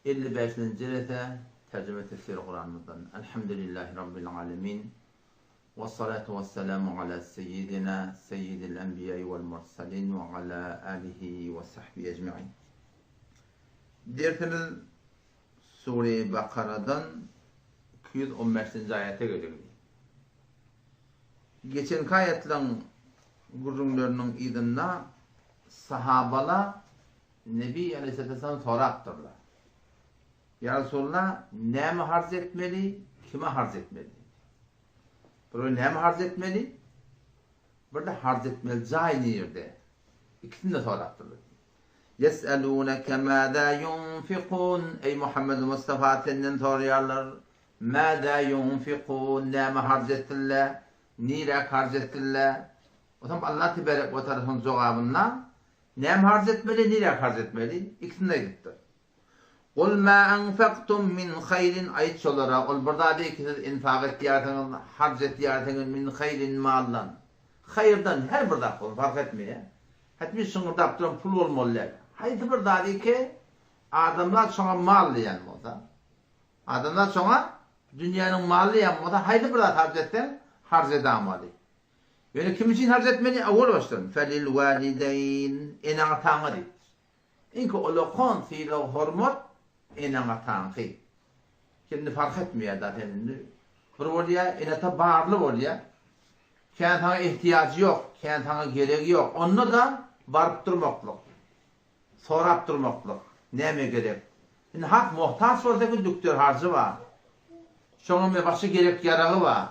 55. rete tercüme tefsir Kur'an'dan. Elhamdülillahi Rabbil alemin. Ve salatu ve selamu ala seyyidina seyyidil enbiyayı vel mursalin ve ala alihi ve sahbihi ecma'in. Dersimiz Sure-i Bakara'dan 215. ayete geliyor. Geçen ayetlerin gururlarının idinde sahabala Nebi Aleyhisselam soraktırlar. Ya Resulullah ne mi harz etmeli, kime harz etmeli? Böyle ne mi harz etmeli? Burada harz etmeli, cahil yerde. İkisini de soraktırlar. يَسْأَلُونَكَ مَاذَا يُنْفِقُونَ Ey Muhammed Mustafa senden soruyorlar. مَاذَا يُنْفِقُونَ Ne mi harz ettiler? Nire harz ettiler? O zaman Allah Tebarek ve Teala'nın cevabına ne mi harz etmeli, nire harz etmeli? İkisini de gitti. قُلْ مَا أَنْفَقْتُمْ مِنْ خَيْرٍ ayet olarak ol burada değil ki siz infak ettiğiniz, harc ettiğiniz min hayrin mallan. Hayırdan her bir dakika fark etmiyor. Hatta şunu duran pul olmalılar. Haydi burada değil ki adamlar sana mal diyen olsa. Adamlar sana dünyanın malı diyen olsa haydi burada harc etsen harc edemeli. Yani kim için harc etmeli? Avul baştan. Felil valideyn ena tanrı. İnki olakon fiil hormot enama tanrı. Kendi fark etmiyor zaten. Bir oluyor, enata bağırlı oluyor. Kendine ihtiyacı yok, kendine gereği yok. Onu da varıp durmaklık. Sorap durmaklık. Ne mi gerek? Yani hak muhtaç olsa ki doktor harcı var. Şunun bir başı gerek yarağı var.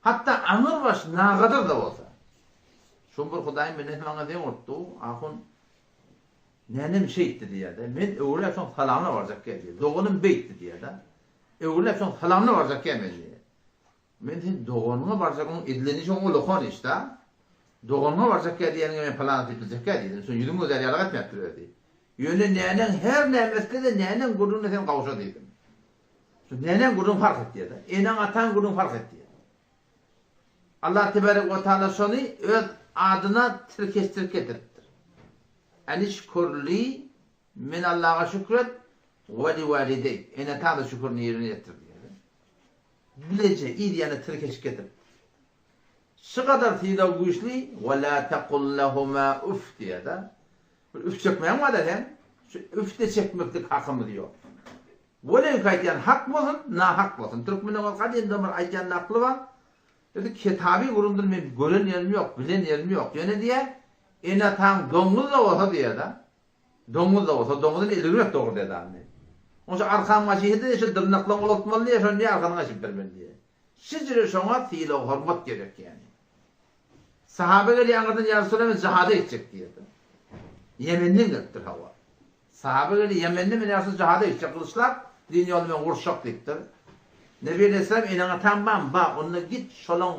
Hatta anır baş ne kadar da olsa. Şun bir Hudayım benim bana diye unuttu. Ahun nenem şey etti diye de. Men öyle son salamına varacak diye. Doğunun beytti diye de. Öyle son salamına varacak diye. Men de doğununa varacak onun edileni onun lokon işte. Doğununa varacak diye yani plan edilecek diye. Son yürüme özel yarak etmiyor diye. Yöne nenen her nemeste de nenen gururuna sen kavuşa dedim. Nenen gururun fark etti diye de. Enan atan gururun fark etti. Allah Tebarek ve Teala şunu öz adına tirkeştirk edirtir. Enişkurli min Allah'a şükret ve li validey. Ene Teala şükürünü yerine getir diye. Bilece iyi diyene tirkeşik edir. Şu kadar tiyda güçlü ve la tekul lehuma üf diye de. Üf çekmeyen var da sen. Üf de çekmeklik hakkımı diyor. Böyle yukaytiyen hak mı olsun, na hak mı olsun. Türkmen'e vakad endamır aytiyen aklı var. Dedi kitabi gurumdur men gören yerim yok, bilen yerim yok. Yani diye ena tam domuz da olsa diye da. Domuz da olsa domuzun ilgili doğru dedi anne. Onca arkan maçıydı de şu dırnakla olatmalı diye şu niye arkanı açıp vermeli diye. Sizce şuna fiil hormat gerek yani. Sahabeler yanlardan ya Resulullah cihada edecek diye. Yemen'den gittir hava. Sahabeler Yemen'den mi nasıl cihada edecek kılıçlar din yoluna vuruşak diktir. Nebi Aleyhisselam inana tamam bak onunla git şolun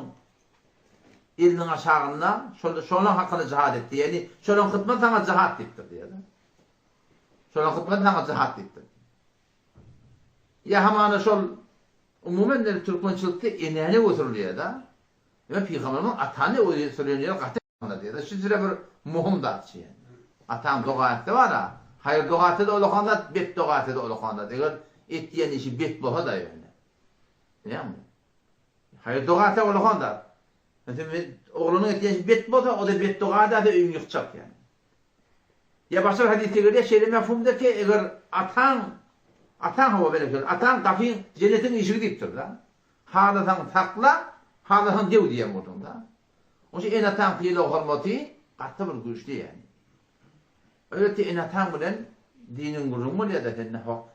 ilinin aşağında şolun hakkında cihad etti. Yani şolun hıtma sana cihad ettir diye. Şolun hıtma sana cihad ettir. Ya hamana şol umumen de Türkmençilikte inane oturuluyor da ve Peygamber'in atanı oturuluyor katında diye. Şu sıra bir muhim dağıtçı yani. Atan doğaette var ha. Hayır doğaette de olukanda, bet doğaette de olukanda. Eğer ettiyen işi bet boha da yani. Değil mi? Hayır doğaate olukanda. Oğlunun ettiyen işi bet boha o da bet doğaate de ün yıkacak yani. Ya başka hadise göre şeyde mefhumda ki eğer atan hava böyle atan kafin cennetin işi deyiptir da. Hadadan takla, hadadan dev diye modunda. O şey en atan fiili hormati katı bir güçlü yani. Öyle ki en atan bilen dinin gurumu ya da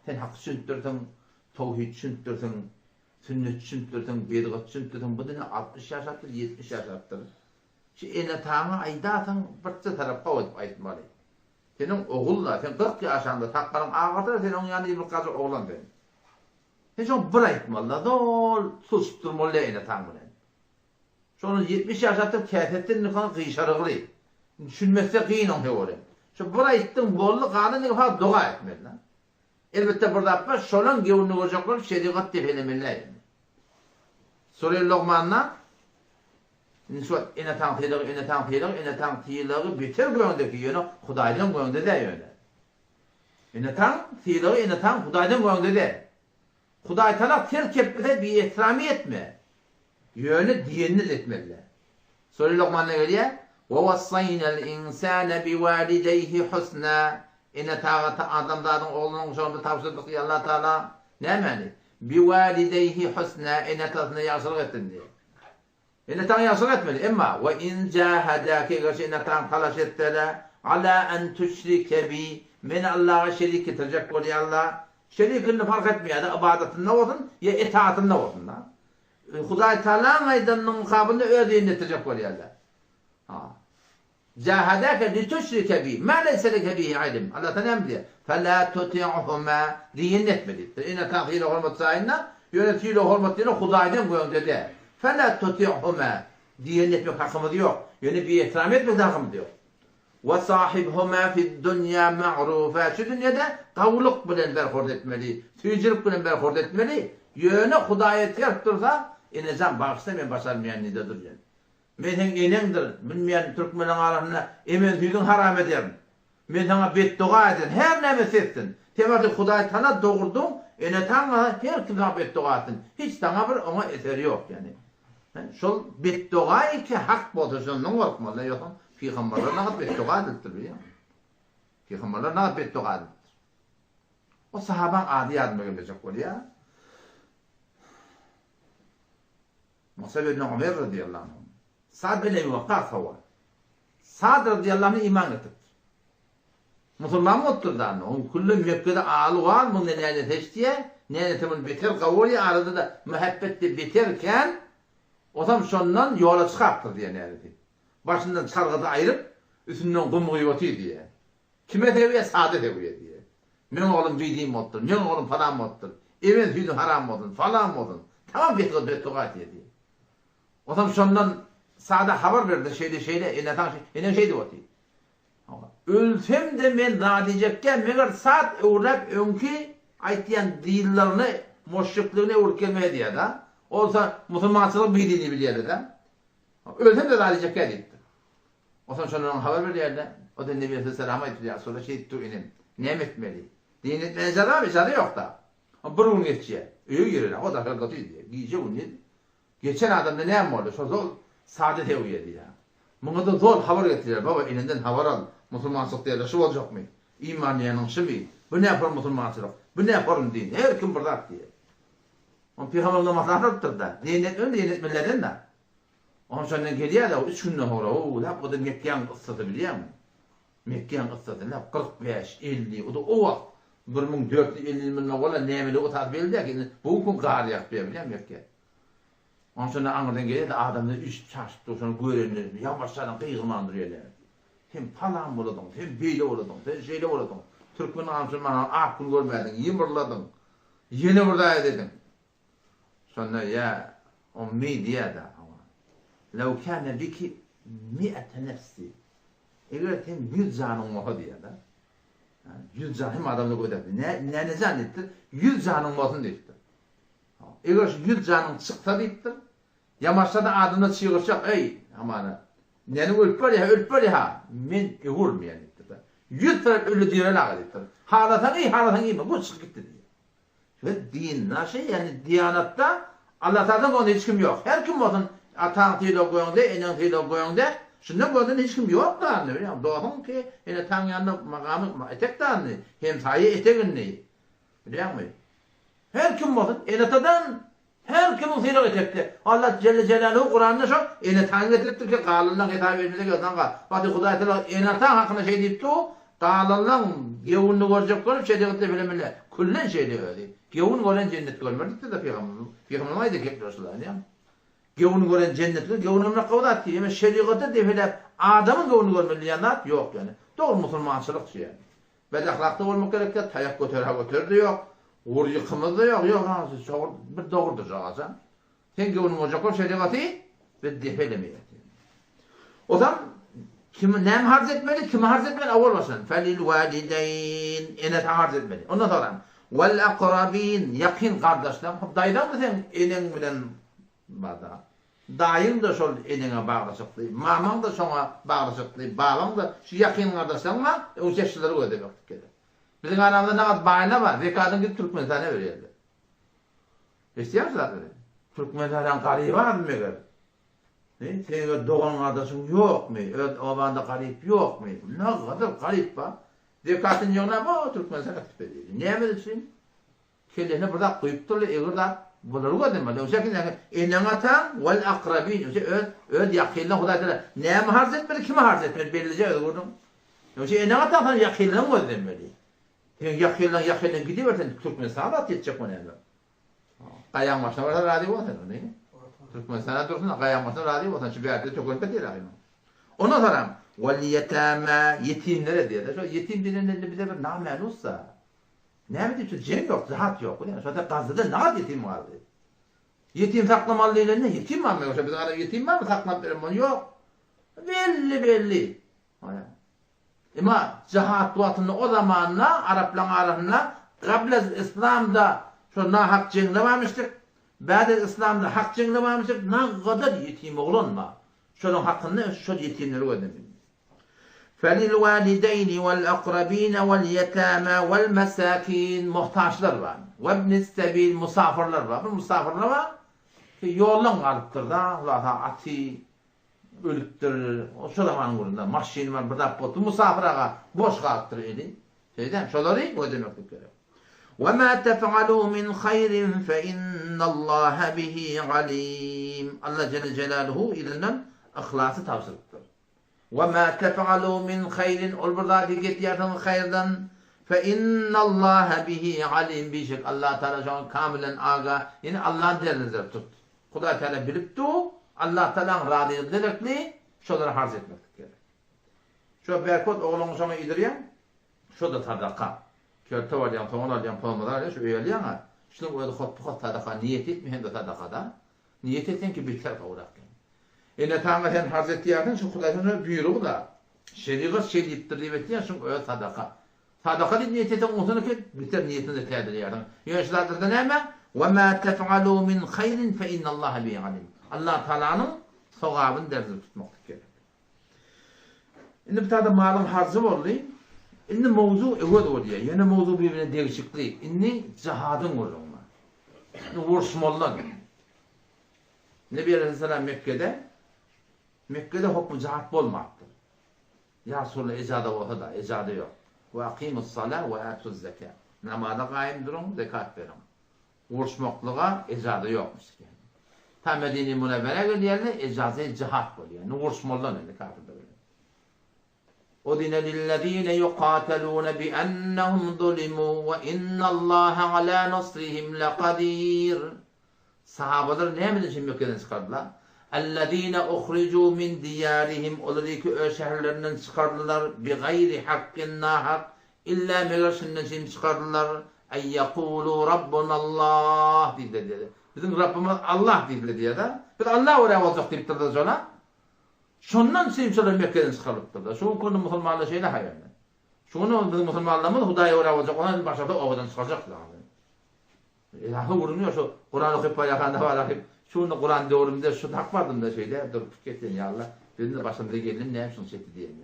sen hak süntürdün, tevhid süntürdün, sünnet süntürdün, bid'at süntürdün. Bu da 60 yaşattır, 70 yaşattır. Şu en atanı aydatın bir tarafta olup aytmalı. Senin oğulla, sen 40 yaşında takkanın ağırda, sen onun yanında bir kazı oğlan benim. Sen şunu bırakmalı, dol susturmalı en atan bilen. Şunu 70 yaşattır, kâfettin nükanı kıyışarıqlı. Düşünmezse kıyın onu öyle. Şu bıraktın bollu kanı ne kadar dua etmeli lan. Elbette burada yapma, şolun gevunu olacaklar, şeriat tefelemeler. Soruyor Lokman'la, Nisvat ene tanqiyları biter göğündeki yönü, Hudaylı'nın göğünde de yönü. Enatan fiili enatan Hudaydan goýandy de. Hudaý Taala terk etmede bir ihtirami etme. Yönü dinini etmeli. Söyle Lokman ne geliyor? Ve vassaynal insane bivalideyhi husna. Enata adamların oğlunun sonunda tavsırdık ya Allah Teala. Ne mani? Bivalideyhi husna. Enatasına yaxşılık ettin diye. Enatan yaxşılık etmeli. Ama ve in cahadake karşı enatan talaş ettiler. Ala en tüşrike bi. Men Allah'a şerik getirecek oluyor Allah. Şerikini fark etmiyor. Ya ibadetinde olsun ya itaatinde olsun. Hudaý Taala maýdanyň mukabylynda ödüň getirecek oluyor Allah. Cahadake li tüşrike bi. Ma leysa leke bihi ilm. Allah Teala diyor. Fela tuti'huma. Diyin etmedi. Ine tahil hormat sayına yönetiyle hormat diye Hudaýdan goýan dedi. Fela tuti'huma. Diyin etmek hakkımız yok. Yani bir ihtiram etmek hakkımız yok. Ve sahibhuma fid dunya ma'rufa. Şu dünyada kavuluk bilen berhord etmeli. Tüycülük bilen berhord etmeli. Yönü Hudaýa terk dursa enezan bağışsa men başarmayan nidedir yani. Men enengdir. Bilmeyen Türkmenin arasında emen hüydün haram ederim. Men sana beddua ederim. Her neme etsin. Temelde Hudaý Taala doğurdun. Ene tana her kimse beddua etsin. Hiç tana bir ona eseri yok yani. Şol beddua ki hak pozisyonundan korkmalı yok. Peygamberler nagat beddua edildir ya. Peygamberler nagat beddua edildir. O sahaban adi yardıma gelecek oluyor. Musab ibn Umayr radıyallahu anh. Sa'd bin Ebi Vakkas var. Sa'd radıyallahu anh iman etti. Musulman mı oturdu anne? Onun kullu Mekke'de ağlı var mı ne teştiye? Ne temin beter kavuli arada da muhabbette beterken o zaman sondan yola çıkarttı diye nerede? Başından çargıda ayırıp üstünden kumruyu yotuydu diye. Kime deviye? Sa'd'e deviye diye. Men oğlum bildiğim oldu. Men oğlum falan oldu. Evet hüdü haram oldu. Falan oldu. Tamam beddua diye. O zaman sondan Sa'da haber verdi şeyle enen şeydi o diye. Ölsem de men daha diyecekken meğer Sa'd uğrap önkü aytyan dillerini moşrikliğine uğrkelmeye diye da. Olsa Müslümançılık bildiğini biliyordu da. Ölsem de daha diyecekken dedi. O zaman sondan haber verdi yerde. O da Nebi Aleyhisselam'a etti ya. Sonra şey etti inin. Ne etmeli? Din etmeye zararı yok da. Bir gün geçiyor. Öyle yerine o da kalkatıyor diye. Giyecek onu yedi. Geçen adamda ne yapmalı? Sonra Sa'da tevhiyedi ya. Buna da zor haber getiriyor. Baba elinden haber al. Müslümançılık diye şu olacak mı? İmanlayanın şu mu? Bu ne yapar Müslümançılık? Bu ne yaparım din? Her kim bırak diye. O Peygamber'in maslahatıdır da. Din etmelerin de. Onun sonra geliyor da 3 günden sonra o da Mekke'nin kıssası biliyor musun? Mekke'nin kıssası 45, 50 o da o vakit 1450 yılında ola nemeli o tarz belli ki bu gün kar yapıyor biliyor musun Mekke? Onun sonra Ankara'dan geliyor da adamlar üst çarşıda sonra görenler yavaşlardan kıyılmandırıyorlar. Hem falan oladın, hem beyle oladın, hem şeyle oladın. Türkmenin amcımdan aklını görmedin, yımırladın. Yeni buradaya dedin. Sonra ya ummi diye de لو كان بك 100 نفس eğer hem 100 canın var diye de 100 can hem adamla koydu. Ne zannetti? 100 canın olsun dedi. Eğer 100 canın çıksa dedi. Yamaçta da adını çığıracak ey aman. Ne ölpör ya men vurmayan dedi. 100 tane ölü diyorlar dedi. Halatan iyi mi? Bu çık gitti diye. Ve din nasıl yani diyanatta Allah Teala'dan onu hiç kim yok. Her kim olsun atan tiylo goýanda, enen tiylo goýanda, şundan boldan hiç kim ýok da, ne bileyim, doğan ki, ene taň ýanynda magamy etek da, hem saýy etegini. Bilýärmi? Her kim bolsun, ene tadan her kim tiylo etekdi. Allah Celle Celaluhu Kur'an'da şu, ene taň etekdi ki, galylan hitap etmede gözden Badi Hudaý Taala ene taň hakyna şey diýipdi, galylan gewünni görjek görüp şeýdekde bilemeli. Kullen şeyle öýdi. Gewün gören cennet görmedi de Peygamber aýdy ki, ýa. Gevunu gören cennetli, gevunumla kavdat diye. Ama şeriatı defilep adamın gevunu görmeli yanat yok yani. Doğru Müslümançılık şey yani. Ve ahlakta olmak gerekli, tayak götür de yok. Uğur yıkımız da yok. Yok bir doğrudur ağacan. Sen gevunu olacak şeriatı ve defilemeyet. O zaman ne harz etmeli, kimi harz etmeli avval olsun. Felil valideyn enet harz etmeli. Ondan sonra vel akrabin yakın kardeşler. Daydan mı sen enen bilen bada. Dayın da şol enine bağlaşıklı, mamam da şona bağlaşıklı, babam da şu yakın kardeşlerine o yaşlıları ödemek gerek. Bizim anamda ne kadar bayına var. Zekatın gidip Türkmenistan'a veriyordu. İstiyor musun zaten? Türkmenistan'dan karıyı var mı meğer? Senin doğan kardeşin yok mu? Obanda garip yok mu? Ne kadar garip var. Zekatın yoluna bak Türkmenistan'a gidip ediyor. Ne bilirsin? Kelleni burada koyup durlu eğirler. Bunları koydum. O şekilde enanatan vel akrabin. Öd yakillen Huday Teala. Neye harz etmeli? Kime harz etmeli? Bellice öyle gördüm. O şey enanatan falan yakillen koydum demeli. Yakillen gidiyorsan Türkmenistan'a da yetecek onu yani. Kayan başına varsa radyo olsun. Türkmenistan'a dursun. Kayan başına radyo olsun. Şu bir yerde çok öyle değil. Ondan sonra vel yetame yetimlere diye. Şu yetim denen bir de bir nameluzsa. Ne mi diyorsun? Cem yok, rahat yok. Yani zaten Gazze'de ne kadar yetim vardı? Yetim saklamalı ne? Yetim var mı? Yoksa bizim arada yetim var mı? Saklanıp verin yok. Belli. Ama cihat duatını o zamanla Arapların arasında Kabla İslam'da şu hak cengle varmıştık. Ba'de İslam'da hak cengle varmıştık. Ne kadar yetim olunma. Şunun hakkında şu yetimleri ödemeyin. فَلِلْوَالِدَيْنِ وَالْاَقْرَب۪ينَ وَالْيَتَامَى وَالْمَسَاكِينَ muhtaçlar var. وَابْنِ السَّب۪يلِ musafirler var. Bu musafirler var ki yoldan kalıptır da zaten atı ölüptür. O şu zamanın kurunda maşini var, bırak botu musafire boş kalıptır edin. Şeyden şoları o demeklik gerek. وَمَا تَفْعَلُوا مِنْ خَيْرٍ فَاِنَّ اللّٰهَ بِهِ عَلِيمٌ Allah Celle Celaluhu ilinden ahlası tavsırıktır. وَمَا تَفْعَلُوا مِنْ خَيْرٍ ol buradaki getiyatın hayırdan فَاِنَّ اللّٰهَ بِهِ عَلِيمٌ bişek Allah Teala şu an kamilen aga yani Allah'ın derinizde tut. Kuda Teala bilip tu Allah Teala'nın radıyı dilekli şunları harz etmek gerek. Şu berkot oğlunun sana idiriyen şu da sadaka. Körte var yan, toğun alayan, toğunlar şu üyeliyen ha. Şunun öyle hot sadaka niyet etmi hem de sadakada. Niyet etsen ki bir tarafa uğrak. Ne tamam sen harz ettiği yerden şu Kuday'ın buyruğu da şeriat şerittir diye diyen şu öyle sadaka. Sadaka değil niyet eten ondan ki biter niyetini de tedir yerden. Yaşlarda da ne mi? Ve ma tef'alu min hayrin fe innallaha bihi alim. Allah Teala'nın sevabını derzinde tutmak gerek. Şimdi bir tane malın harzı var li. Şimdi mevzu evet oluyor. Yani mevzu birbirine değişiklik. Şimdi cihadın olur ona. Vuruşmalar. Nebi Aleyhisselam Mekke'de hukmu cihat olmaktır. Ya Resulullah ecada olsa da ecada yok. Ve akimus salah ve atuz zekat. Namazda kaim durun, zekat verin. Vuruşmaklığa ecada yokmuş. Tam Medine-i Münevvere geldi, ecazı cihat oluyor. Yani vuruşmalar ne kafirde böyle. اُذِنَ لِلَّذ۪ينَ يُقَاتَلُونَ بِأَنَّهُمْ ظُلِمُوا وَاِنَّ اللّٰهَ عَلَى نَصْرِهِمْ لَقَد۪يرٌ Sahabalar ne mi için Mekke'den çıkardılar? اَلَّذ۪ينَ اُخْرِجُوا مِنْ دِيَارِهِمْ Oları ki o şehirlerinden çıkardılar. بِغَيْرِ حَقٍّ نَاحَقٍ İlla meğersinden için çıkardılar. اَنْ يَقُولُوا رَبُّنَ اللّٰهِ dedi. Bizim Rabbimiz Allah dedi ya da. Bir Allah oraya olacak deyip durdu sonra. Şundan sevimseler Mekke'den çıkarılıptır. Şu konu Müslümanlar şeyle hayal. Şunu bizim Müslümanlarımız Hudaya oraya olacak. Ona başladı ovadan çıkacaklar. İlahı vurunuyor şu Kur'an okuyup yakanda var akıp. Şunu Kur'an doğrumda şu hak vardım da şeyde. Dur fikrettin ya Allah. Dedim de başımda geldim ne yapsın çekti diyelim.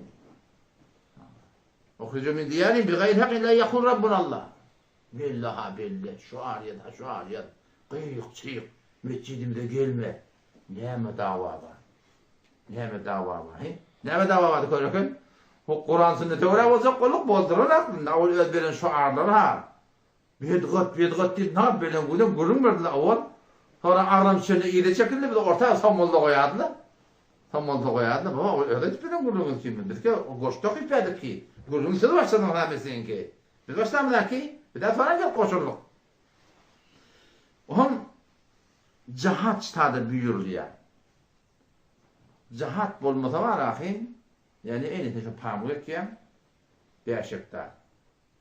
Okuyucu min diyari bi gayri hak illa yakul Rabbunallah. Billaha billah. Şu ariyat. Kıyık çıyık. Mescidimde gelme. Neyme dava var. Neyme dava var. Neyme dava var diyorken. Kur'an sünneti oraya olacak olup bozdurur aklında. O özberin şu arlar ha. Bedgat deyip ne yapayım gülüm gülüm verdiler avval. Sonra ağram içinde iğde çekildi bir de ortaya samolda koyardılar. Baba öyle hiç benim gülümün kimin. Biz ki o koştuk ipedik ki. Gülümün sizi başladın rahmetsin ki. Biz başlamadık ki. Bir de sonra gel koşurduk. Onun cihat çıtadı büyürlü ya. Cihat bulmasa var ahim. Yani en iyisi şu pamuk ekken 5 hektar,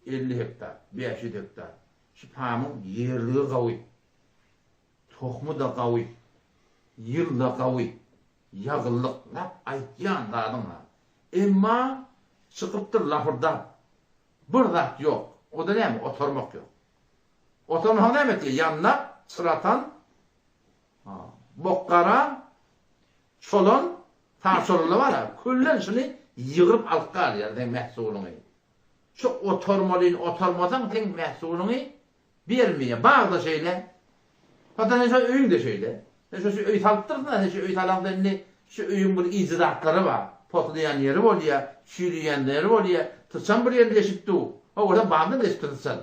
50 hektar, 500 hektar. Şu pamuk yerliği kavi. Tohmu da kavi. Yıl da kavi. Yağıllık. Aytyan dağdın ha. Emma çıkıptır lafırda. Burada yok. O da ne mi? Oturmak yok. Oturmak ne mi? Yanına sıratan bokkara çolun tarsolulu var ya. Küllen şunu yığırıp alkar yani mehsulunu. şu oturmadan ten mehsulunu vermeye. Bağda şeyle. Hatta ne öyün de şeyle. Şu öy talıptırdın, şu öy talıplarını, şu öyün bir icraatları var. Potlayan yeri oluyor, çürüyen yeri oluyor. Tırsan bir yerinde eşittu. Oradan bağımda da eşittirsen.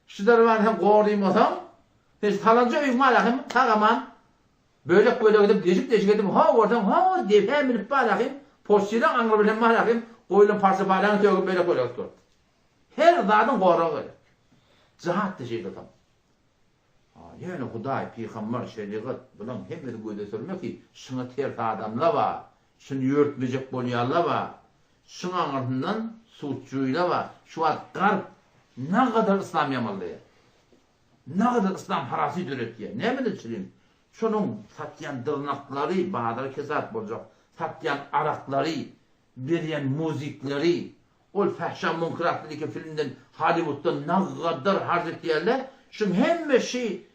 Şuları var hem koruyayım olsam. Hiç talanca öyün var yakayım, tağaman. Böyle gidip, değişik gidip, oradan, deyip hem bilip bağlayayım. Postçuyla anlar bilen bağlayayım. Koyulun parça bağlayın, tövgün böyle koyuyor. Her zadın koruyor. Cihat da şeyde tam. Yani Huday, Peygamber, şeriat, bulan hemmeti göğde söylemek ki, şuna terk adamla var, şunu yörtmeyecek boluyarla var, şuna ardından suçcuyla var, şu ad garp, ne kadar İslam yamallıya, ne kadar İslam parası düretiyor, ne bilirsin? Şunun satyan tırnakları, Bahadır Kesat olacak, satyan arakları, veren müzikleri, o fahşan münkiratlıdaki filmden, Hollywood'dan ne kadar harcık yerler, şunun hem şey,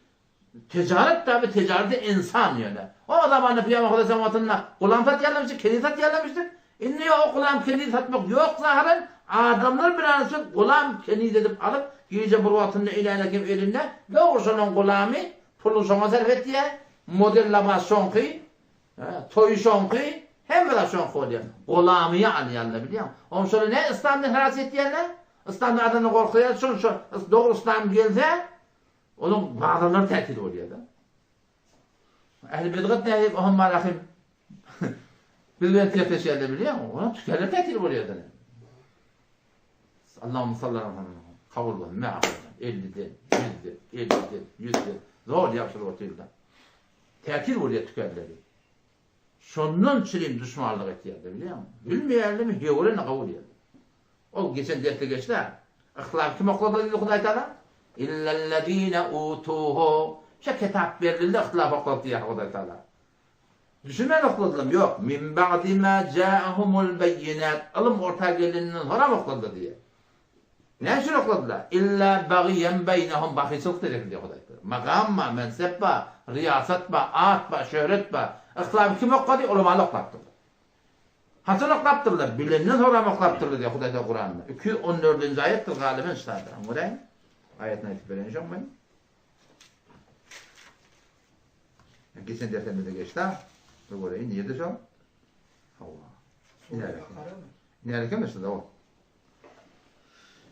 ticaret tabi ticareti insan yani. O zamanı Peygamber Aleyhisselam'ın gulam sat yerlemiştir, kendi sat yerlemiştir. Niye o gulam kendi satmak yok zahren? Adamlar bir anısı gulam kendi dedip alıp giyece burvatını ilerlekim elinde doğrusunun gulami pulu sona sarf ettiye modellamasyon ki toyuşon ki hem de son oluyor. Gulamiye alıyorlar biliyor musun? Onun sonra ne İslam'dan harass ettiyenler? İslam'dan adını korkuyor. Şu doğru İslam gelse onun bağlarları tehdit oluyor da. Ehl-i Bidgat ne deyip, ohun marahim. Biz ben tefeşerle biliyor musun? Onun tükerler tehdit oluyor da. Allah'ım sallallahu aleyhi ve sellem. Kavurlar, me'afırlar. 50'den, 100'den, 50'den, 100'den. Zor yapışır ortayla. Tehdit oluyor tükerleri. Şundan çilim düşmanlık ettiğinde biliyor musun? Bilmeyenli mi? Hevre ne kavur yerdi. O geçen derste geçtiler. İhtilaf kim okladı dedi Huday Teala? İllellezîne utuhu. Şu kitap verildi, ihtilaf okladı diye Huday Teala. Düşünmen okladım, yok. Min ba'di ma câehumul beyinat. Alım orta gelininden sonra mı okladı diye. Ne için okladılar? İlla bagiyen beynehum bahisılık dedi diye Huday Teala. Makam mensep riyasat at şöhret ihtilaf kim okladı? Ulamalı oklattırlar. Hasan oklattırlar. Bilenden sonra mı oklattırlar diye Huday Teala Kur'an'da. 214. ayettir galiben işte. Anladın? Ayetine etkileneceğim ben. Geçen dersemde de geçti ha. Orayı niye de şu? Allah. Ne alakam işte o.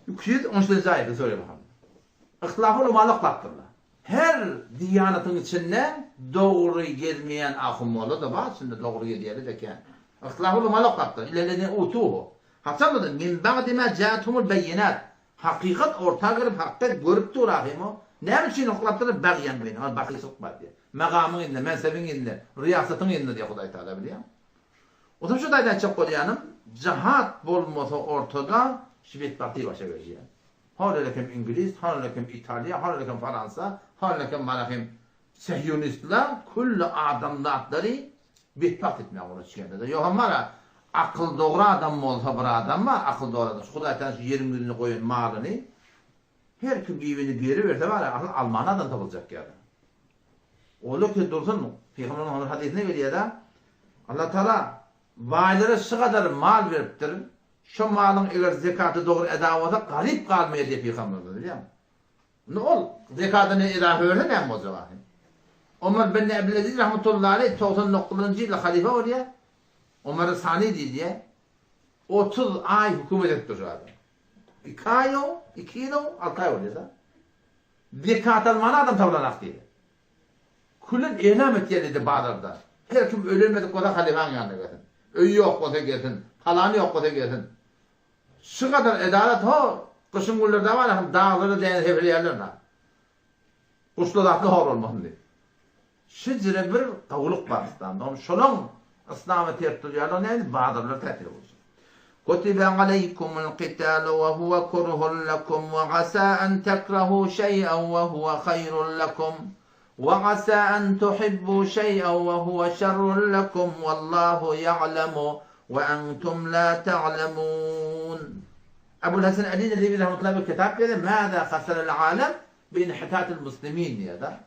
213. ayeti söyle bakalım. İhtilafı ulamalı oklattırlar. Her diyanatın içinde doğru gelmeyen ahummalı da var. Şimdi doğru geldiği de ki. İhtilafı ulamalı oklattırlar. İlelene utuhu. Hasan mıdır? Min ba'di ma câtumul beyinat. Hakikat orta girip hakikat görüp durahim o. Ne için oklattırır? Bagyan beni. Bakı sıkma diye. Megamın indi, mensebin indi, riyasatın indi diye Huday Teala biliyor. O zaman şu daydan çok oluyanım. Cihat bulması ortada şibet parti başa vereceğim. Hâlelekim İngiliz, hâlelekim İtalya, hâlelekim Fransa, hâlelekim malakim Sehyonistler, kullu adamlatları bitpat etmeye uğraşıyorlar. Yok ama akıl doğru adam mı olsa bir adam mı? Akıl doğru adam. Huday Teala 20 gününü koyun malını. Her kim evini bir yere verse var ya, Almanya'dan tapılacak yani. Oğlu ki dursun mu? Peygamber'in hadisine geliyor da Allah Teala valilere şu kadar mal veriptir. Şu malın eğer zekatı doğru eda olsa garip kalmaya diye Peygamber'de biliyor musun? Ne ol? Zekatını eda verse ne mi o zaman? Ömer bin Abdülaziz rahmetullahi aleyh 99. yılda halife oluyor. Ömer'e sani diye 30 ay hükümet etti şu adam. 2 ay o, 2 yıl o, 6 ay oluyor da. Zekat almanı adam tavlanak diye. Kullun eylem ettiği Bağdar'da. Her kim ölülmedik o da halifan yanına gelsin. Öy yok o da gelsin. Halanı yok o da gelsin. Şu kadar edalet o. Kışın günlerde var ya dağları deniz hevli yerlerine. Kuşlu dağlı hor olmasın diye. Şicre bir kavuluk var İslam'da. Şunun İslam'ı tertiliyorlar neydi? Bağdarlar tertil olsun. كُتِبَ عَلَيْكُمُ الْقِتَالُ وَهُوَ كُرْهٌ لَكُمْ وَعَسَى أَنْ تَكْرَهُوا شَيْئًا وَهُوَ خَيْرٌ لَكُمْ وَعَسَى أَنْ تُحِبُّوا شَيْئًا وَهُوَ شَرٌّ لَكُمْ وَاللّٰهُ يَعْلَمُ وَأَنْتُمْ لَا تَعْلَمُونَ. Ebu'l-Hasan Ali Nedevi rahmetullahi bir kitap dedi. ماذا خسر العالم بانحطاط المسلمين diye da.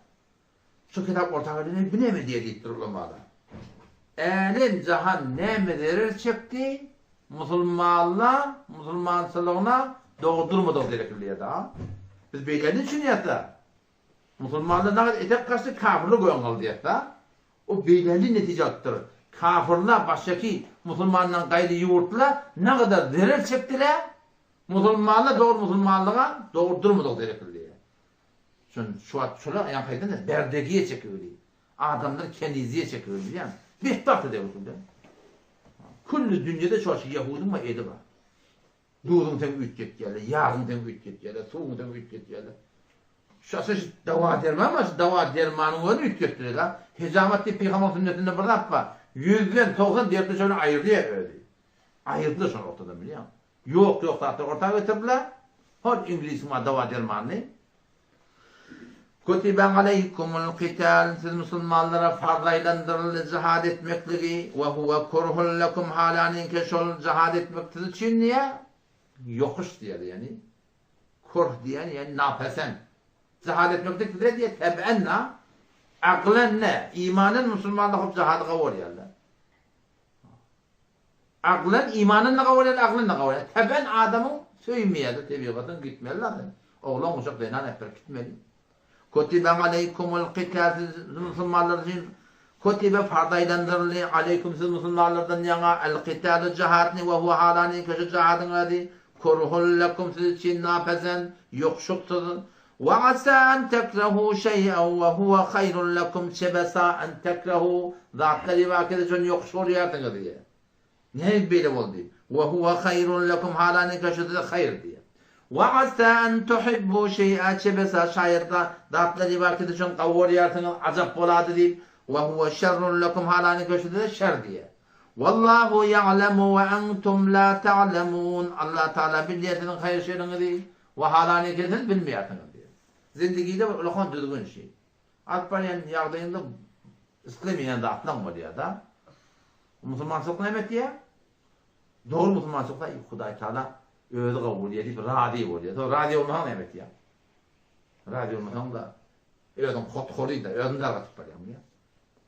Şu kitap ortaklığını bilemedi diye dittir ulamalar. Elim cihan ne mi verir çıktı? Müslümanlığına doğdurmadık gerekli da. Biz belirli için yatta. Musulmanlar etek karşı kafirlik koyan diye da. O belirli netice attır. Kafirler baştaki Musulmanların gayri yurtla ne kadar zarar çektiler. Musulmanlar doğru Musulmanlığa doğdurmadık gerekli diye. Şuna yankaydan da berdegiye çekiyor. Adamlar kendiziye çekiyor yani. Bir tatlı devlet. Kullu dünyada şu Yahudun mu edi var. Doğdun sen ütket geldi, yarın sen ütket geldi, soğun sen ütket geldi. Şası dava derman ama dava dermanın onu ütkettiler ha. Hizametli Peygamber sünnetinde bir laf var. 100'den 90 derdi şöyle ayırdıya öyle. Ayırdılar sonra ortada biliyor musun? Yok zaten ortaya getirdiler. Hor İngiliz ma dava dermanı. Kutibe aleykumul qital, siz Müslümanlara farzaylandırıldı cihad etmekliği ve huve kurhul lekum halanin keşol cihad etmektir için niye? Yokuş diyor yani. Kurh diyen yani napesen. Cihad etmektir diye teb'enna aklenna imanın Müslümanlık cihadı kavur yerler. Aklen imanınla kavur yerler, aklenle kavur yerler. Teb'en adamın söymeyedi, tebiatın gitmeliler. Oğlan uşak deynen hep gitmeli. Kutibe aleykumul qital, siz Müslümanlar için kutibe farzaylandırıldı aleykum, siz Müslümanlardan yana el qitalu cihatni ve huve halani köşe cihadın adı kurhul lekum, siz için napesen yokşuktur. Ve asa en tekrehu şey'en ve huve hayrun lekum, çebesa en tekrehu zatları vakit için yokşur yardın diye. Ne böyle oldu? Ve huve hayrun lekum halani köşe de hayır diye. وَعَسَى أَنْ تُحِبُّوا شَيْئًا çebesa şairde datları vakit için kavur yartını azap boladı deyip وَهُوَ شَرٌ لَكُمْ halani köşede de şer diye. وَاللّٰهُ يَعْلَمُ وَاَنْتُمْ لَا تَعْلَمُونَ Allah Teala biliyatının hayır şeyini değil ve halani köşede bilmiyatını diye. Zindigiyle ulakon düzgün şey. Akbariyen yağdayında İslamiyen de atlan var ya da Müslümanlık ne diye? Doğru Müslümanlık da Huday Teala öyle kabul edip radyo oluyor. O radyo olmadan evet ya. Radyo olmadan da öyle koruydu. Öyle de atıp var ya.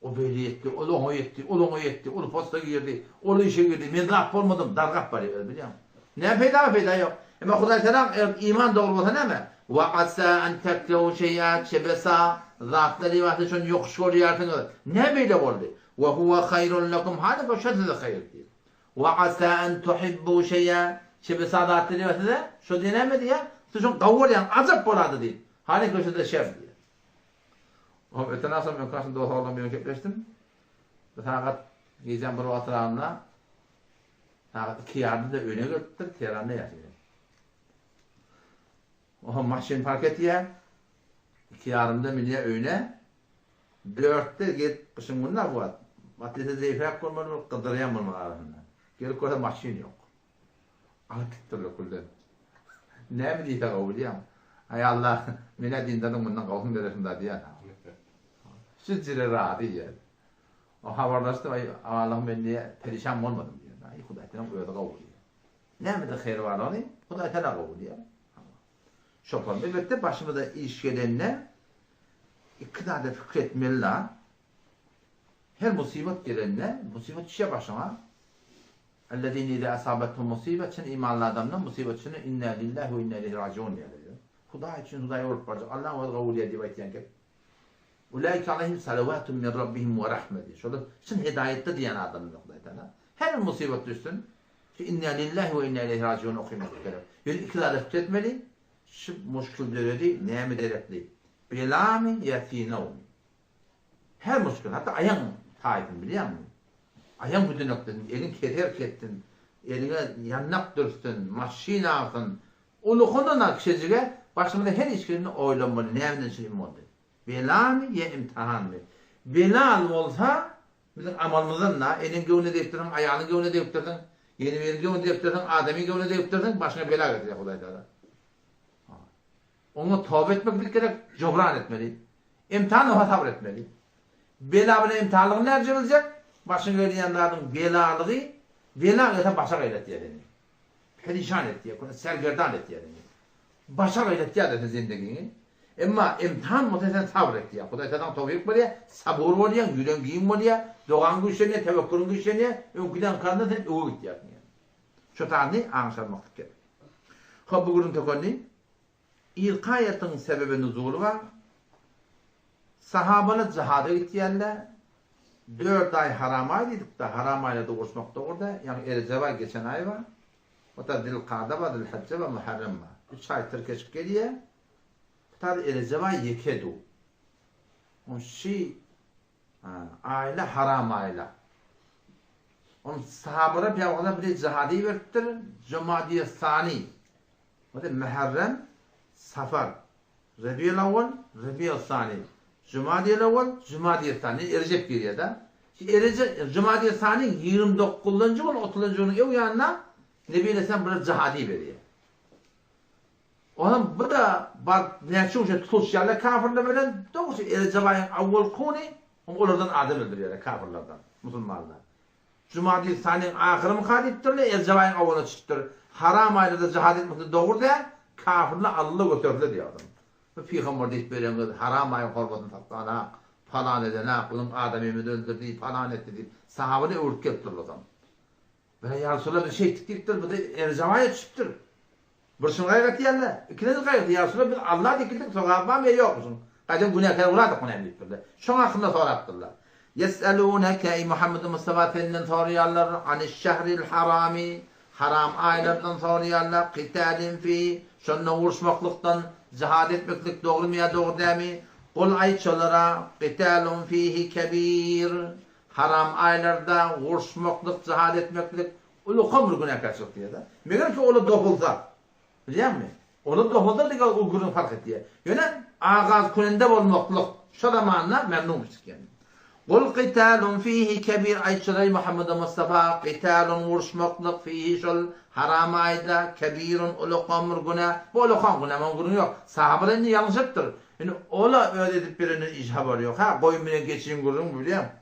O böyle yetti, o yetti, o yetti, o posta girdi, o işe girdi. Mezraf olmadım, dargap var öyle biliyor musun? Ne fayda yok. Ama Huday Teala iman doğru olsa ne mi? Ve asa en teklehu şeyat şebesa zatları vakti için yok şoriyatını. Ne böyle oldu? Ve huve hayrun lekum hâle ve şedde hayır diyor. Ve asa en tuhibbu şeyat şimdi sadatlı vasıda şu denemedi ya. Şu kavur yani azap boladı değil. Hani köşede şer diye. O ötenasam ben karşımda oğlan bir köpleştim. Fakat giyeceğim bir oturanla iki yardım da öne götürdüm. Tehran'da yaşıyor. O maşin park etti ya. İki yardım da milliye öne. Dörtte git kışın bunlar bu at. Maddesi zeyfrak olmalı, kıdırıyan bulmalı arasında. Gelip orada maşin yok. Anlattırlı kulden. Ne mi diyecek o biliyor musun? Hay Allah, mine dindadım bundan kavun verirsin da diye. Sütçüleri rahat diye. O haberleşti, Allah'ım ben diye perişan olmadım diye. Ay Huday Teala öyle kavun diye. Ne mi de hayır var onu? Huday Teala kavun diye. Şopan. Elbette başımıza iş gelenle iktidada fikretmeliler. Her musibet gelenle, musibet işe başlama. اَلَّذ۪ينَ اِذَا أَصَابَتْهُمْ مُصِيبَةً imanlı adamdan musibet için اِنَّا لِلّٰهِ وَاِنَّا إِلَيْهِ رَاجِعُونَ diyor. Huda için Huda'ya olup varacak. Allah'ın ve gavuliyye diye baytiyen gel. اُولَٰئِكَ عَلَيْهِمْ صَلَوَاتٌ مِنْ رَبِّهِمْ وَرَحْمَ diyor. Şöyle şimdi hidayette diyen adamın Huday Teala. Her musibet düşsün. اِنَّا لِلّٰهِ وَاِنَّا إِلَيْهِ رَاجِعُونَ okumak gerekiyor. Yani iktidarı fikretmeli. Şu muşkul döredi neye mi derekli? Bela mi yefîne mi? Her muşkul. Hatta ayağın taifin biliyor musun? Ayağın bütün noktasın, elin keter kettin, eline yannak dursun, maşin ağzın, ulukundan akşecige, başımda her işlerini oylanmalı, neyemden şeyim oldu. Bela mi, ya imtihan mı? Bela olsa, bizim amalımızdan da, elin gövne deyiptirdin, ayağını gövne deyiptirdin, yeni bir gövne deyiptirdin, ademi gövne deyiptirdin, başına bela getirecek Huday Teala. Onu tövbe etmek gerek, cobran etmeli. İmtihanla sabır etmeli. Bela bile imtihanlığını harcamayacak. Başın geliyenlerden belalığı, bela ete başa gayret diye denir. Perişan et diye, sergerdan et diye denir. Başa gayret diye denir zindegini. Ama imtihan muhteşem sabır et diye. Huday Teala'dan tevfik var ya, sabır var ya, yüreğin var ya, doğan güçleniyor, tevekkülün güçleniyor, önküden karnına sen öğü git diye. Şu tane anlaşılmak gerek. Kabugurun tekonni ilkayatın sebebi nuzulu var. Sahabalar cihada gittiyenler 4 ay haram aydık da haram ayla doğuşmakta orada. Yani Ereceva geçen ay var. O da Dilkada var, Dilhacce var, Muharrem var. 3 ay Türkeşik geliyor. Tabi Ereceva yekedu. O şey aile haram aile. Onun sahabalar peygamberler bir cihadi verttir. Cumadiye Sani. O da Muharrem, Safar. Rabiul Awwal, Rabiul Sani. Cumadiye Awwal, Cumadiye Sani. Erecep geliyor da. Cumadiye Sani 29. gün 30. günün ev yanına Nebi Aleyhisselam bir cihadi veriyor. Onun bu da bak ne çoğunca tutulmuş yerler kafirler bilen doğrusu Erecep'in avval kuni onlardan adam öldürüyorlar kafirlerden, Müslümanlar. Cumadiye Sani'nin ahırı muhaliftirler, Erecep'in avvalına çıktır. Haram ayrıda cihad etmekte doğru da kafirler Allah'a götürdüler diyor adam. Bu Peygamber deyip böyle haram ayın horbatını taktığına falan edene, bunun adamımı öldürdüğü falan etti deyip sahabını öğüt gettirir o zaman. Böyle ya Resulallah bir şey tiktiktir, bu da Erecep'e çıktır. Bursun gayret yerler. İkiniz gayret ya Resulallah Allah dikildik soğabam veriyor musun? Kaçın günahkar uladık ona emrettirler. Şun hakkında sorattırlar. Yes'elûneke ey Muhammed Mustafa Efendi'nin soruyorlar aniş şehril harami haram aylardan soruyorlar qitalin fi şunla vuruşmaklıktan cihad etmeklik doğru mu ya doğru değil mi? Kul ayçalara qitalun fihi kebir haram aylarda vuruşmaklık cihad etmeklik ulu komur günahkarçılık diye da. Meğer ki ulu dokulda biliyor musun? Onu dokulda diye o günün fark ettiği. Yöne ağaz kunende olmaklık şu zamanla memnunmuştuk yani. Kul qitalun fihi kebir ayçalara Muhammed Mustafa qitalun vuruşmaklık fihi şol haram ayda kebirun ulu komur günah bu ulu komur günah yok. Sahabenin yanlışıktır. Yani ola öyle edip birinin icabı yok. Ha koyumuna geçeyim gururun biliyor musun?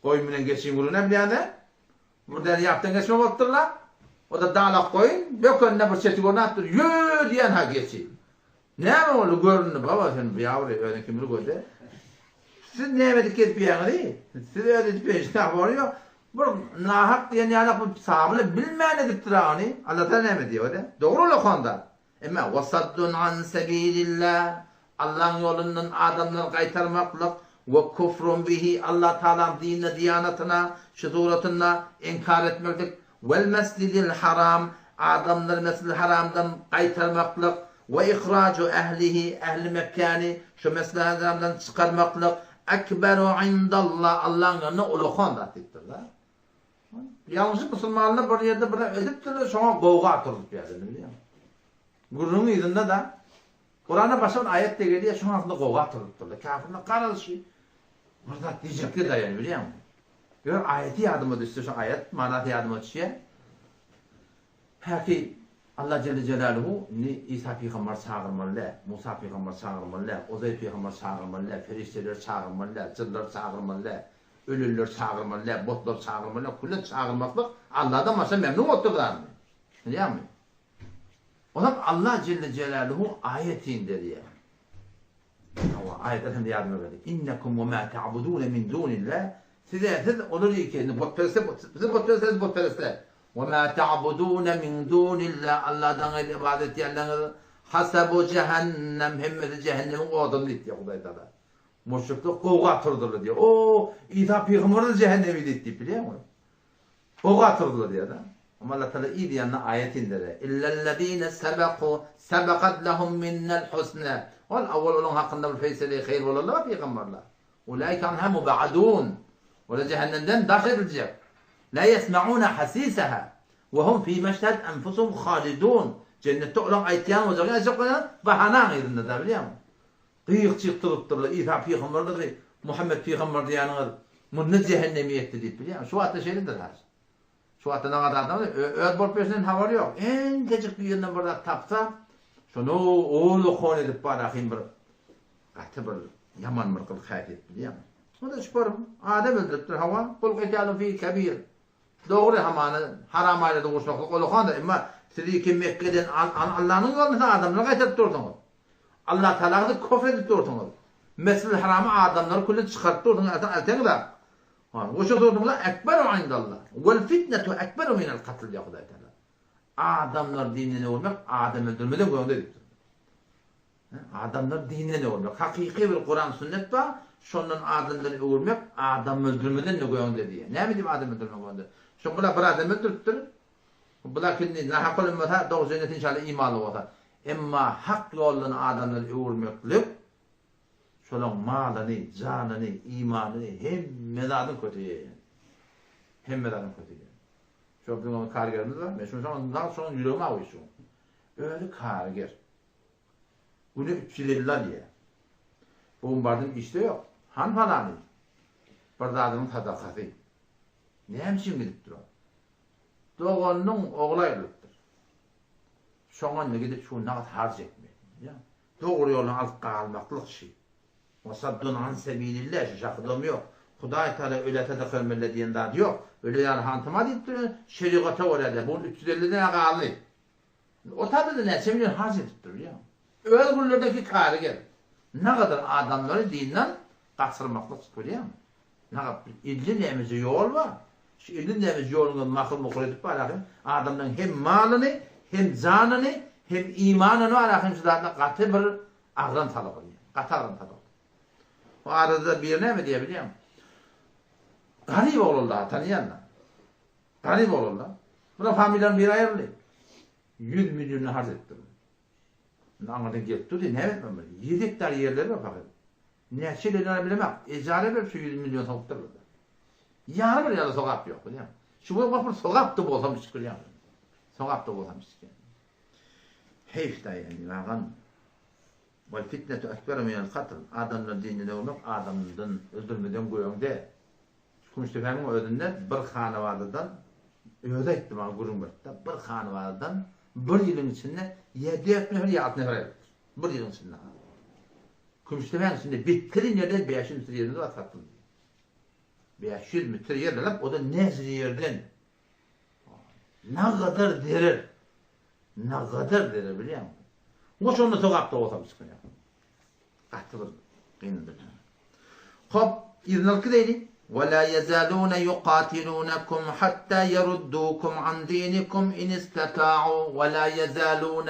Koyumuna geçeyim gururun ne biliyor ne? Burada yaptığın geçme baktırlar. O da dağlak koyun. Yok önüne bir çeşit onu attır. Yööö diyen ha geçeyim. Ne mi oldu görünür baba sen bir yavru öyle kimlik koydu. Siz ne emedik edip yani değil. Siz öyle edip yani işte varıyor. Bu nahak diyen yani bu sahabılı bilmeyen ediptir hani. Allah'tan ne mi diyor öyle. Doğru o konuda. Ama vasaddun an sebilillah. Allah'ın yolundan adamları kaytarmaklık ve kufrun bihi Allah Teala'nın dinine, diyanetine, şuzuratına inkar etmeklik vel mescidil haram adamları mescid-i haramdan kaytarmaklık ve ihracu ehlihi ehli Mekke'ni şu mescid-i haramdan çıkarmaklık ekberu indallah Allah'ın yanına ulukan da ettirler. Yalnızca Müslümanlar bir yerde bir ediptirler sonra kovga atırdık bir yerde biliyor musun? Gururun izinde de Kur'an'a başka bir ayet de geliyor, şu aslında kovga atırdıklarla. Kafirler karşı. Burada diyecekler dayanıyor biliyor musun? Gör ayeti yardıma düştü, şu ayet manatı yardıma düşüyor. Peki Allah Celle Celaluhu İsa Peygamber çağırmalı, Musa Peygamber çağırmalı, Uzeyr Peygamber çağırmalı, ferişteler çağırmalı, cıllar çağırmalı, ölüler çağırmalı, botlar çağırmalı, kullar çağırmaklık Allah'dan başka memnun olduklar mı? Biliyor musun? Ondan Allah Celle Celaluhu ayet indiriyor. Ayet hem de yardım ediyor. İnnekum ve ma ta'budun min dunillah. Siz olur ki botperestler. Ve ma ta'budun min dunillah. Allah'tan ibadet edenler hasabu cehennem hemmeti cehennemin odunu diyor Huday Teala. Müşrikler kovga atırdılar diyor. O İsa Peygamber de cehennemi diyor biliyor musun? Kovga atırdılar diyor da. Ama Allah Teala iyi diyenle ayet indire. İllellezine sebekat lehum minnel husna. Ol avval olan hakkında bir feyseleyi hayır olalım peygamberler. Ulaika anha mubadun. Ve cehennemden daşa edilecek. La yesma'una hasisaha. Ve hum fi meşhed enfusum halidun. Cennette olan ayetiyan olacak. Acaba bahana yerinde de biliyor musun? Kıyık çıktırıptırlar. İsa peygamberler Muhammed peygamber diyenler bunu cehennemiyette deyip biliyor musun? Şu hatta şeylidir her. Şu hatta ne kadar adam öğret bol peşinden havarı yok. En tecik bir yerinden burada tapsa şunu oğlu kol edip barakayım bir katı bir yaman mırkıl hayat et biliyor musun? O da şüpherim. Adem öldürüptür hava. Kul qitalu fi kebir. Doğru hamanı haram ailede koşmaklık olu kanda ama sizi ki Mekke'den Allah'ın yolunda adamları kayıtıp durdunuz. Allah Teala'yı kofredip durdunuz. Mescid-i Haram'a adamları kullu çıkarttı durdunuz. Elten de. O şu durdunuz ekberu indallah. Vel fitnetu ekberu minel katl ya Huday Teala. adamlar dinine olmak, adam öldürmeden koyun dediktir. Adamlar dinine olmak. Hakiki bir Kur'an sünnet var. Şondan adamları öldürmek, adam öldürmeden ne koyun dedi. Ne mi diyeyim adam öldürmek koyun dedi. Şu bula bir adam öldürttür. Bula şimdi nahak olunmasa, doğru cennet inşallah imanlı olsa. Emma hak yolunu adamları öldürmeklik, şolun malını, canını, imanını hem medarın kötüye. Hem medarın kötüye. Çok bir kargerimiz var. Mesela ondan sonra yüreğime avuşuyor. Öyle karger. Bunu 300 yıllar diye. Bu umbardın işte yok. Han falanı. Bir adamın sadakası. Ne hemşin gidip duruyor. Doğanın oğlu ayrılıktır. Sonra ne gidip şu nağıt harc etmiyor. Doğru yolun alt kalmaklık şey. O saddun an sebilillah şakıdığım yok. Huday Teala öylete de kırmelle diyen daha yok. Öyle yani hantıma deyip duruyor. Şerikata orada. Bunun 350'den ağalı. O tabi de neyse milyon harc edip duruyor. Öyle bunlardaki kârı gel. Ne kadar adamları dinden kaçırmaklık görüyor mu? Ne kadar illi neyimizi yol var. Şu illi neyimizi yolunu makul mukul edip alakım. Adamların hem malını, hem canını, hem imanını alakım sizlerden katı bir ağrın talı oluyor. Katı ağrın talı oluyor. O arada bir ne mi diyebiliyor musun? Garip olurlar, tanıyanlar. Garip olurlar. Buna familyanın bir ayarlı. 100 milyonu harc ettim. Anladın gitti diye ne etmem böyle. 7 hektar yerleri var bakın. Ne şeyleri bilemem. Ecare ver şu 100 milyon tavuklar orada. Yarı bir yana sokak yok biliyor musun? Şu bu bak sokak da bolsam çıkıyor yani. Sokak da bolsam çıkıyor. Heyf da yani vagan. Vel fitnetu ekber minel katl. Adamın dinine olmak adamdan öldürmeden koyun de. Kumuş-Tefe'nin ödünde bir hanıvadıdan öde ettim ama Gurunbert'te bir hanıvadıdan bir yılın içinde 7 nefer ya 6 nefer yaptır. Bir yılın içinde. Kumuş-Tefe'nin içinde bittirin yerden 500 metre yerinde var sattım. 500 metre yerden o da nezri yerden. Ne kadar derir. Ne kadar derir biliyor musun? O sonunda sokakta olsam çıkıyor. Katılır. Hop, İznalkı deyli. وَلَا يَزَالُونَ يُقَاتِلُونَكُمْ حَتَّى يَرُدُّوكُمْ عَنْ دِينِكُمْ اِنْ اِسْتَطَاعُوا وَلَا يَزَالُونَ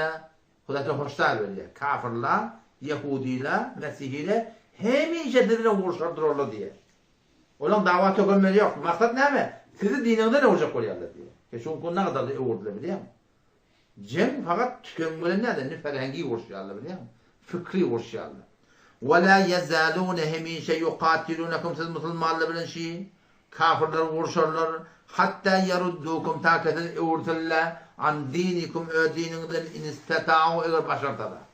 Kudretli hoşlar veriyor. Kafirler, Yahudiler, Mesihliler hemişe dinine uğraştırırlar diye. Onun davat ögönmeli yok. Maksat ne mi? Sizi dininde ne olacak oluyorlar diye. Keşun konu ne kadar da uğurdular biliyor musun? Cem fakat tükönmeli ne de ne ferengi uğraşıyorlar biliyor musun? Fikri uğraşıyorlar. وَلَا يَزَالُونَ hemişe يُقَاتِلُونَكُمْ siz Müslümanlar bilen şey. Kafirler uğraşırlar. Hatta yaruddukum takeden uğurtırlar. An dinikum ödininden in istata'u eğer başardılar.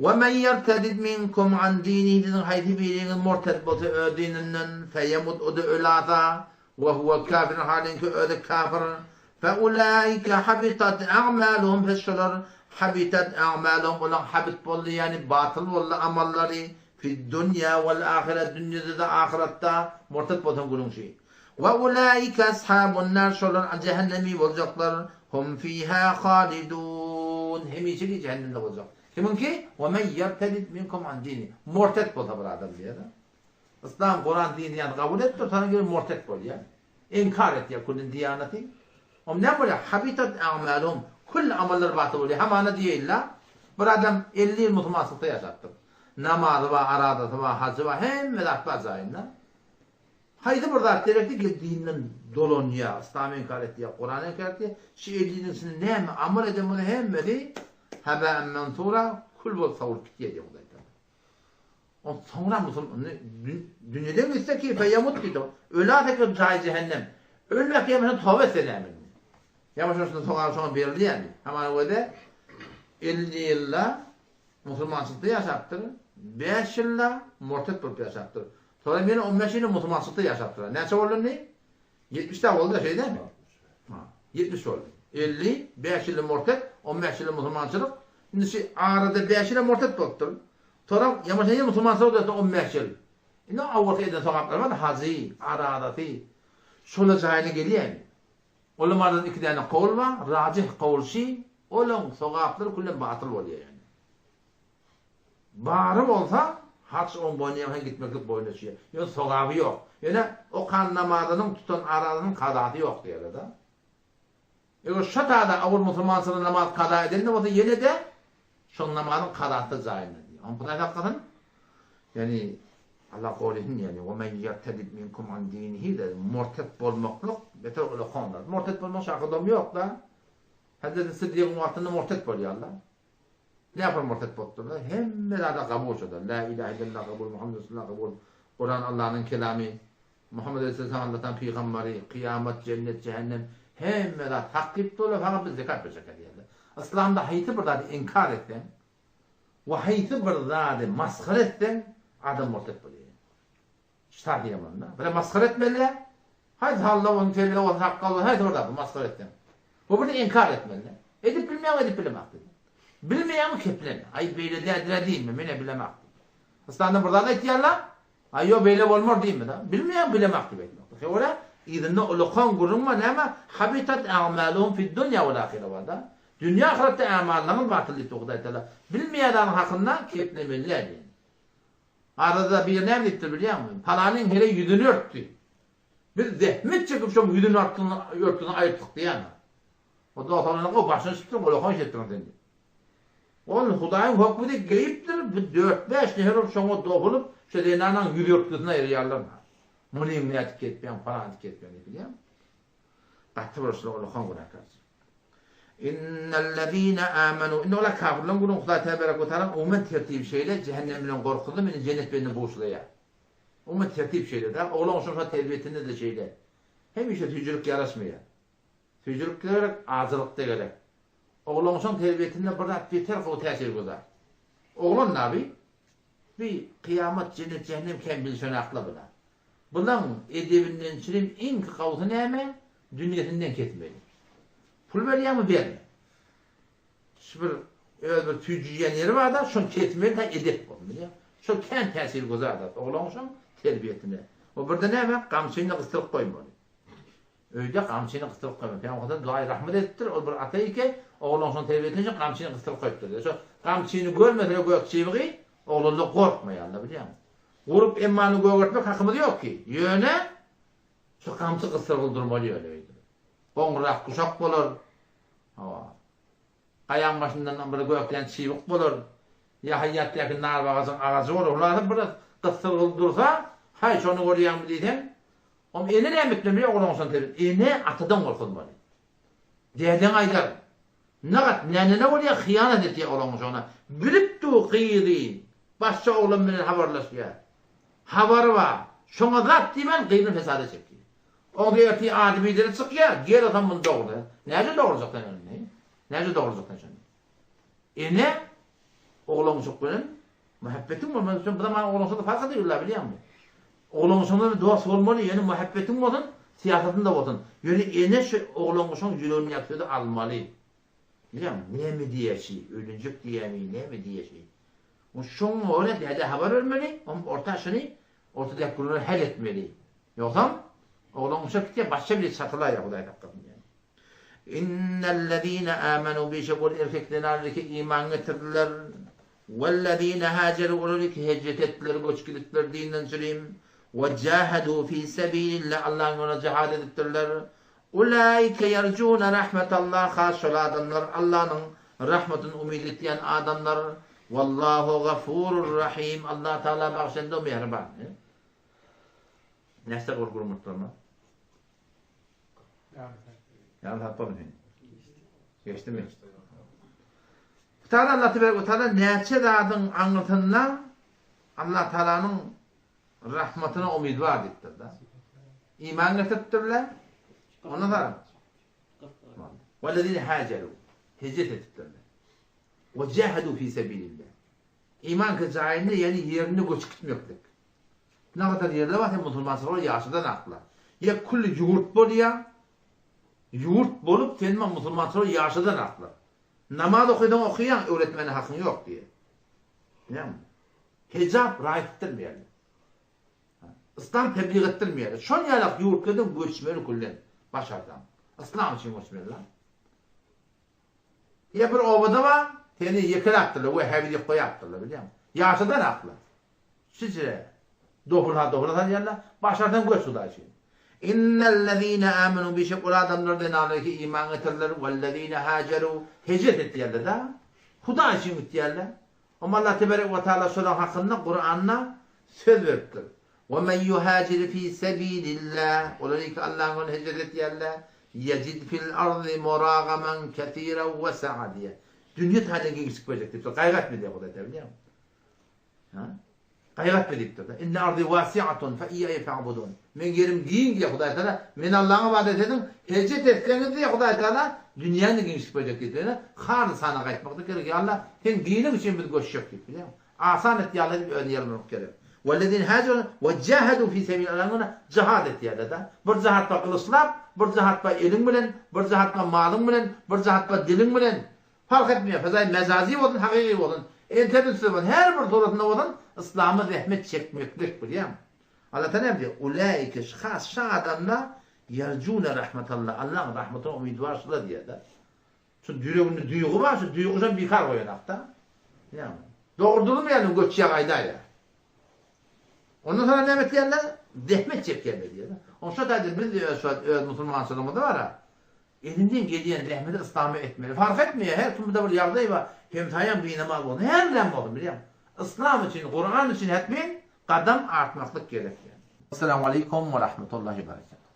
وَمَنْ يَرْتَدِدْ مِنْكُمْ عَنْ دِينِهِ haydi birinin morted botu ödininden feyemut o da ölada وَهُوَ kafir halinki öde kafir فَاُولَٰئِكَ حَبِطَتْ اَعْمَالُهُمْ فَشَّلَرْ habitat a'malum olan habit boldu yani batıl boldu amalları fi dünya vel ahiret dünyada da ahirette mortat boldan gulun şey. Ve ulaika ashabun nar şolar cehennemi bolacaklar. Hum fiha halidun. Hemişe cehennemde olacak. Kimin ki? Ve men yertedid minkum an dini. Mortat bolda bir adam diye. İslam Kur'an dini yani kabul etti sana göre mortat bol ya. İnkar et ya kullun diyaneti. Ne böyle habitat a'malum Kull amallar batıl oluyor. Hamana değiller. Bir adam 50 yıl mutmansızlıkta yaşattı. Namazı var, aradatı var, hacı var. Hem medatlar zayında. Haydi burada direkti ki dinin dolunya, İslam'ı inkar etti ya, Kur'an'ı inkar etti. Şu 50 yılın ne mi? Amal edin bunu hem medi. Hebe mentura kul bol savur bitiye diye buradaydı. O sonra Müslüman, dünyada mı ise ki feyamut gidiyor. Öyle tekrar cahil cehennem. Ölmek yemenin tövbe senemin. Yavaş yavaş sonra verildi yani. Hemen öyle 50 yılla Müslümansızlığı yaşattır. 5 yılla mortet bulup yaşattır. Sonra beni 15 yılla Müslümansızlığı yaşattır. Ne oldu ne? 70 tane oldu da şey değil mi? 70 oldu. 50, 5 yılla mortet, 15 yılla Müslümansızlık. Şimdi arada 5 yılla mortet buluptur. Sonra yavaş yavaş Müslümansızlık da 15 yıl. Ne avurta eden sokaklar var da hazi, aradatı. Şöyle cahine geliyor yani. Olamazdan 2 tane kavul var, racih kavul şey, olan sokakları kullen batıl oluyor yani. Bağırım olsa, haç on boynaya gitmeklik boyuna şey. Yani sokağı yok. Yani o kan namazının tutan aradının kadatı yok diyor da. Eğer şatada avur musulmansının namaz kaza edenine olsa yine de şon namazın kazası zayını diyor. Ama bu da hakikaten yani Allah kavlihin yani وَمَنْ يَرْتَدِدْ مِنْكُمْ عَنْ دِينِهِ de murtet bolmaklık beter öyle konular. Murtet bolmak şakadam yok da Hazreti Sıddık'ın vaktinde murtet boluyor Allah. Ne yapar murtet bolduğunda? Hem da kabul eder. La ilahe illallah kabul, Muhammed Resulullah kabul. Kur'an Allah'ın kelamı, Muhammed Aleyhisselam anlatan peygamberi, kıyamet, cennet, cehennem hem da takip dolu falan bir zekat verecek diyorlar. İslam'da hayti bir da inkar etten ve hayti bir da maskar etten adam murtet boluyor. İşte diyemem da. Böyle maskar etmeli. Haydi Allah onu tevhile o hakkı Allah. Haydi orada bu maskar etten. Bu burada inkar etmeli. Edip bilmeyen edip bilemek. Bilmeyen mi keplen? Ay beyle değdire değil mi? Mene bilemek. İslam'da burada da ihtiyarlar. Ay yo beyle olmur değil mi da? Bilmeyen bilemek gibi etmek. Öyle idinne ulukan gurunma nema habitat a'malum fi dünya ve ahire var da. Dünya ahirette amallarının batıllığı toğda ettiler. Bilmeyenlerin hakkında keplemeler yani. Arada bir ne diptir biliyor musun? Palanın hele yüzünü örttü. Bir zehmet çekip şu yüzünü örttüğünü ayırttık diye yani. O da otanına o başını sıktım, o lokan şettim dedi. Onun Hudayın hukmu da geyiptir, bir 4-5 neher şonu doğulup, şeylerden yüz örttüğüne yararlar. Munim ne atık etmeyen, falan atık etmeyen biliyor musun? Bahtı burasıyla o lokan bırakırsın. İnnellezîne âmenû. İnne ola kafirlen bunun Huday Tebarek ve Teala ummet tertib şeyle cehennemden korkuldu, beni cennet beni boğuşlaya. Ummet tertib şeyle de, oğlan sonra terbiyetinde de şeyle. Hem işte tücürlük yarasmıyor. Tücürlük gerek, ağzılıkta gerek. Oğlan sonra terbiyetinde bir tarafı o tesir gözler. Oğlan nabi, bir kıyamet, cennet, cehennem kem bilsen akla buna. Bundan edebinden çirim en kavutun neyme, dünyasından ketmeli. Pul veriyor mu verme. Sıfır öyle bir tücciyen yeri var da şun ketmeyi de edip biliyor. Şu kendi tesir gözler da. Oğlan şun terbiyetine. O burada ne mi? Kamçıyla kıstırıp koymalı. Öyle kamçıyla kıstırıp koymalı. Yani o kadar duayı rahmet ettir. O bir atayı ki oğlan şun terbiyetine kamçıyla kıstırıp koyuptur. Şu kamçıyını görmeden gökçeyi oğlanla korkmuyor Allah biliyor musun? Vurup emmanı göğürtmek hakkımız yok ki. Yöne şu kamçı kıstırıp durmalı öyleydi. Boğurak kuşak bulur. Kayan başından böyle gökten çiğvik bulur. Ya hayattaki nar ağacı olur. Onları biraz kıstırıp dursa hay şunu koruyan mı diyeceğim. Ama ene ne emeklemeye oğlansan tabi. Ene atadan korkulmalı. Diyeden aydar. Ne oluyor? Hıyanet etiye oğlanmış ona. Bilip du kıydı. Başça oğlan beni haberleşiyor. Haber var. Şuna zat diyen kıyını fesade çekiyor. O diyeti adimileri çıkıyor. Gel adam bunu doğru. Nece doğuracaktan önüne? Nece doğuracaktan önüne? Ne? Oğlanmış yok benim. Muhabbetim var. Ben bu zaman oğlansa da fark ediyorlar biliyor musun? Oğlanmışın da duası olmalı. Yani muhabbetim olsun. Siyasetin de olsun. Yani ne şey oğlanmışın yüreğini yapıyor da almalı. Biliyor musun? Ne mi diye şey? Ölüncük diye mi? Ne mi diye şey? O şunu öyle diye haber vermeli. Onun ortada kurulu hel etmeli. Yoksa oğlan uçak diye başka bir çatılar ya Huday hakkında yani. İnnellezîne âmenû bi şebul erkeklerindeki iman getirdiler. Vellezîne hâceru oradaki hicret ettiler, göç gittiler dinden süreyim. Ve cahadû fî sebîlillah Allah'ın yoluna cihad ettiler. Ulaike yercûne rahmetallah khâşol adamlar Allah'ın rahmetini umid ettiyen adamlar. Vallahu gafurur rahim. Allah Teala bağışlandı o mehriban. Neyse korkur muhtemelen. Yani hatırlamıyorum. Geçti mi? Teala Allah Teala neçe dağın anlatınla Allah Teala'nın rahmetine umid var ettiler. İman getirdiler. Ona da وَالَّذِينَ هَاجَرُوا hicret ettiler. وَجَاهَدُوا فِي سَبِيلِ اللّٰهِ İman kızağında yani yerini göç gitmiyorduk. Ne kadar yerler var hem Müslümanlar yaşadan akla. Ya kulli yurt bol ya yurt bolup kendime Müslümanlar yaşadan akla. Namaz okuyan öğretmene hakkın yok diye. Biliyor musun? Hicab rahat ettirmeyelim. İslam tebliğ ettirmeyelim. Şon yalak yurt kadın göçmeli kullen. Başardan. İslam için göçmeli lan. Ya bir obada var, seni yıkır attırlar, o hevli koy attırlar biliyor musun? Yaşadan akla. Sizce doğrular yerler, başardan göç suda için. İnnellezîne âmenû bişek ol adamlardan alaki iman etirler vellezîne hâcerû hicret etdilerler da. Huda için etdilerler. Ama Allah tebarek ve teala soran hakkında Kur'an'na söz veriptir. Ve men yuhâcir fî sebîlillâh. Olar ki Allah'ın hicret etdilerler. Yecid fil ardı muragamen ketîren ve sa'a diye. Dünya tadına geçik verecektir. Gayret mi diye Huda tebarek biliyor musun? Gayret ediptir. İnne ardı vasi'atun fe iyye fe'budun. Men yerim giyin diye Huda Teala men Allah'a ibadet edin. Hicret etseniz diye Huda Teala dünyanın genişlik verecektir. Har sana kaytmakta gerek. Allah sen giyinin için biz koşacak gibi biliyor musun? Asan et yallah bir öneyelim gerek. Vellezîne hâcerû ve cahadû fî sebîlillâh cihad et yallah. Bir cihatla kılıçla, bir cihatla elin bilen, bir cihatla malın bilen, bir cihatla dilin bilen. Fark etmiyor. Fazay mezazi olun, hakiki olun. Enternet'te olun. Her bir suratında olun. İslam'a zahmet çekmeklik biliyor musun? Allah Teala diyor. Ulaike şahs şu adamlar yercûne rahmetallah. Allah'ın rahmetine umidvarsılar diye de. Şu yüreğinde duygu var. Şu duygudan bikar koyanak da. Yani. Doğurdurmayalım göççüye kaydayla. Ondan sonra ne etkilerler? Zahmet çekerler diye de. Onun şu tadir biz de öz Müslüman sınıfında var ha. Elinden geliyen rahmeti İslam'ı etmeli. Fark etmiyor. Her türlü bir yardığı var. Hem tayan bir namaz oldu. Her lem oldu biliyor musun? İslam için, Kur'an için etmeyin. Kadam artmaklık gerek yani. Esselamu Aleyküm ve Rahmetullahi ve Berekatuhu.